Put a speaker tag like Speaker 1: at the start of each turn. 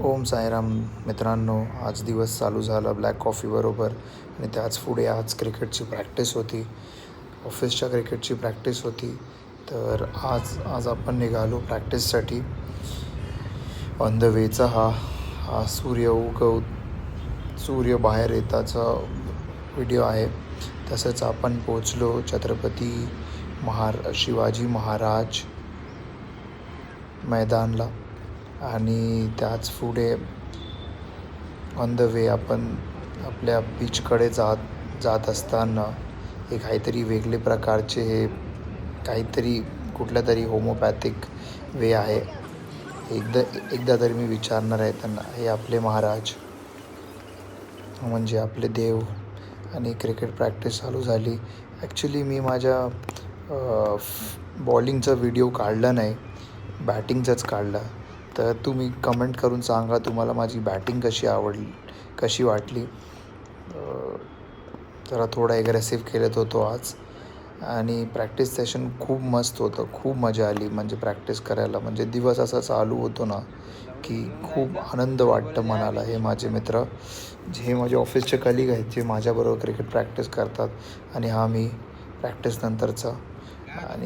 Speaker 1: ओम साईराम मित्रांनो, आज दिवस चालू झाला ब्लॅक कॉफीबरोबर आणि त्याच पुढे आज क्रिकेटची प्रॅक्टिस होती. ऑफिसच्या क्रिकेटची प्रॅक्टिस होती. तर आज आज आपण निघालो प्रॅक्टिससाठी. ऑन द वेचा हा सूर्य बाहेर येताचा व्हिडिओ आहे. तसंच आपण पोचलो छत्रपती शिवाजी महाराज मैदानला आणि त्याच पुढे ऑन द वे आपण आपल्या बीचकडे जात असताना हे काहीतरी वेगळे प्रकारचे काहीतरी कुठल्या तरी होमोपॅथिक वे आहे. एकदा तरी मी विचारणार आहे त्यांना, हे आपले महाराज म्हणजे आपले देव. आणि क्रिकेट प्रॅक्टिस चालू झाली. ॲक्च्युली मी माझ्या बॉलिंगचा व्हिडिओ काढला नाही, बॅटिंगचाच काढला. तर तुम्ही कमेंट करून सांगा तुम्हाला माझी बॅटिंग कशी वाटली. जरा थोडा ॲग्रेसिव्ह केलेत होतो आज. आणि प्रॅक्टिस सेशन खूप मस्त होतं, खूप मजा आली म्हणजे प्रॅक्टिस करायला. म्हणजे दिवस असा चालू होतो ना की खूप आनंद वाटतं मनाला. हे माझे मित्र, हे माझे ऑफिसचे कलिग आहेत, जे माझ्याबरोबर क्रिकेट प्रॅक्टिस करतात आणि हा मी प्रॅक्टिस नंतरचा. आणि